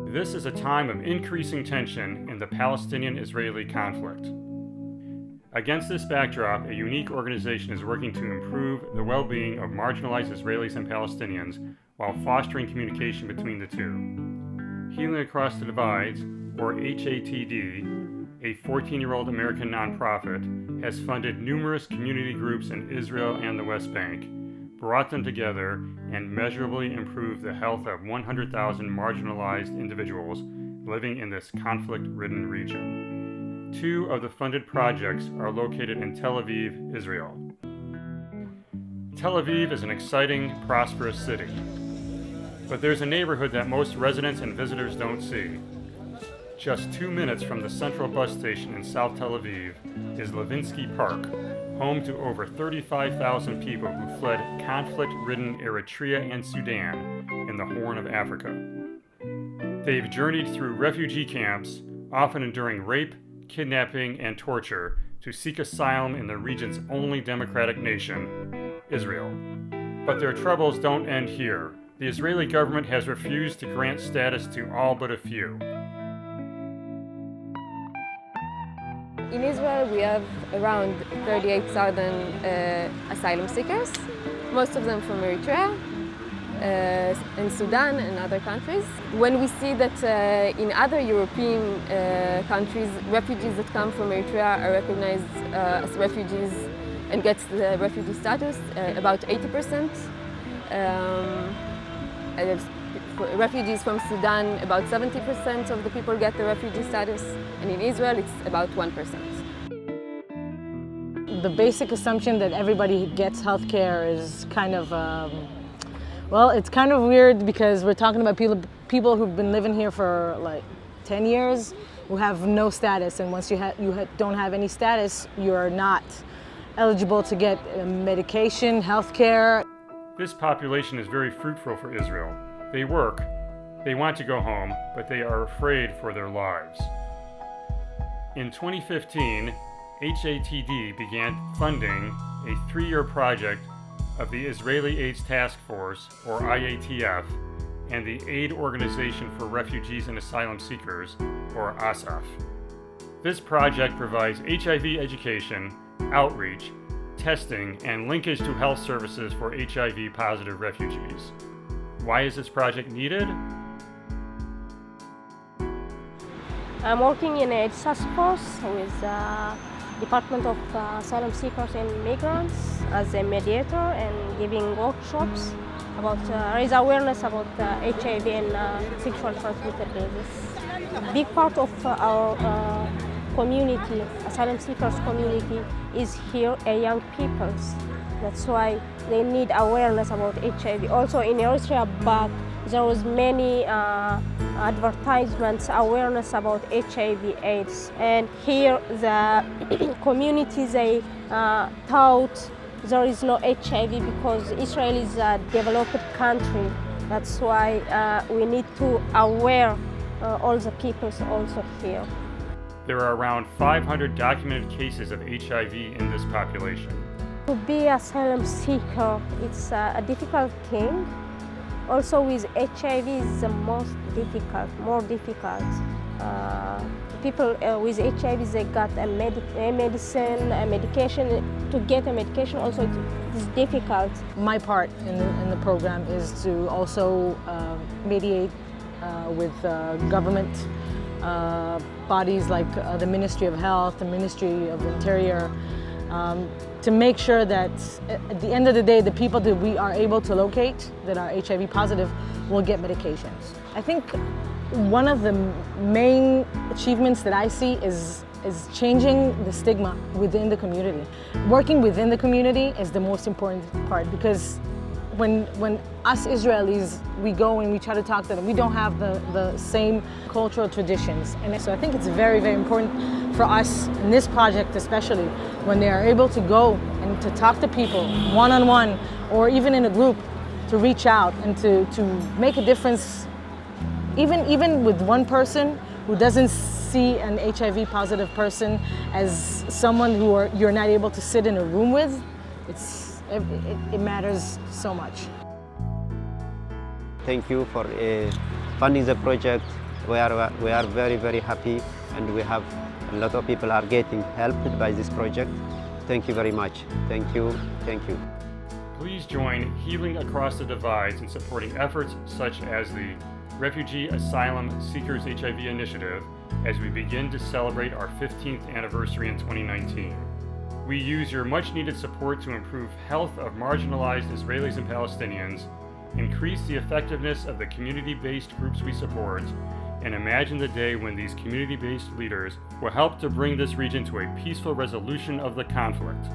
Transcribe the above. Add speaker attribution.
Speaker 1: This is a time of increasing tension in the Palestinian-Israeli conflict. Against this backdrop, a unique organization is working to improve the well-being of marginalized Israelis and Palestinians while fostering communication between the two. Healing Across the Divides, or HATD, a 14-year-old American nonprofit, has funded numerous community groups in Israel and the West Bank, brought them together, and measurably improved the health of 100,000 marginalized individuals living in this conflict-ridden region. 2 of the funded projects are located in Tel Aviv, Israel. Tel Aviv is an exciting, prosperous city, but there's a neighborhood that most residents and visitors don't see. Just 2 minutes from the central bus station in South Tel Aviv is Levinsky Park, home to over 35,000 people who fled conflict-ridden Eritrea and Sudan in the Horn of Africa. They've journeyed through refugee camps, often enduring rape, kidnapping, and torture, to seek asylum in the region's only democratic nation, Israel. But their troubles don't end here. The Israeli government has refused to grant status to all but a few.
Speaker 2: In Israel, we have around 38,000 asylum seekers, most of them from Eritrea, and Sudan and other countries. When we see that in other European countries, refugees that come from Eritrea are recognized as refugees and get the refugee status, about 80%. Refugees from Sudan, about 70% of the people get the refugee status, and in Israel it's about 1%.
Speaker 3: The basic assumption that everybody gets healthcare is kind of, well, it's kind of weird because we're talking about people who've been living here for like 10 years who have no status, and once you don't have any status, you're not eligible to get medication, healthcare.
Speaker 1: This population is very fruitful for Israel. They work, they want to go home, but they are afraid for their lives. In 2015, HATD began funding a 3-year project of the Israeli AIDS Task Force, or IATF, and the Aid Organization for Refugees and Asylum Seekers, or ASSAF. This project provides HIV education, outreach, testing, and linkage to health services for HIV-positive refugees. Why is this project needed?
Speaker 4: I'm working in a task force with Department of Asylum Seekers and Migrants as a mediator and giving workshops about raise awareness about HIV and sexual transmitted diseases. A big part of our community, asylum seekers community, is here young peoples. That's why they need awareness about HIV. Also in Eritrea back, there was many advertisements, awareness about HIV/AIDS. And here the community, they thought there is no HIV because Israel is a developed country. That's why we need to aware all the peoples also here.
Speaker 1: There are around 500 documented cases of HIV in this population.
Speaker 4: To be an asylum seeker, it's a difficult thing. Also with HIV is the most difficult, more difficult. People with HIV, they got a medicine, a medication. To get a medication also it is difficult.
Speaker 3: My part in the program is to also mediate with government bodies like the Ministry of Health, the Ministry of Interior, to make sure that at the end of the day, the people that we are able to locate that are HIV positive will get medications. I think one of the main achievements that I see is changing the stigma within the community. Working within the community is the most important part, because when us Israelis, we go and we try to talk to them, we don't have the same cultural traditions. And so I think it's very, very important for us in this project especially, when they are able to go and to talk to people one-on-one or even in a group, to reach out and to make a difference, even with one person who doesn't see an HIV positive person as someone who you're not able to sit in a room with. It matters so much.
Speaker 5: Thank you for funding the project. we are very, very happy, and we have a lot of people are getting helped by this project. Thank you very much. Thank you. Thank you.
Speaker 1: Please join Healing Across the Divides in supporting efforts such as the Refugee Asylum Seekers HIV Initiative as we begin to celebrate our 15th anniversary in 2019. We use your much-needed support to improve health of marginalized Israelis and Palestinians, increase the effectiveness of the community-based groups we support, and imagine the day when these community-based leaders will help to bring this region to a peaceful resolution of the conflict.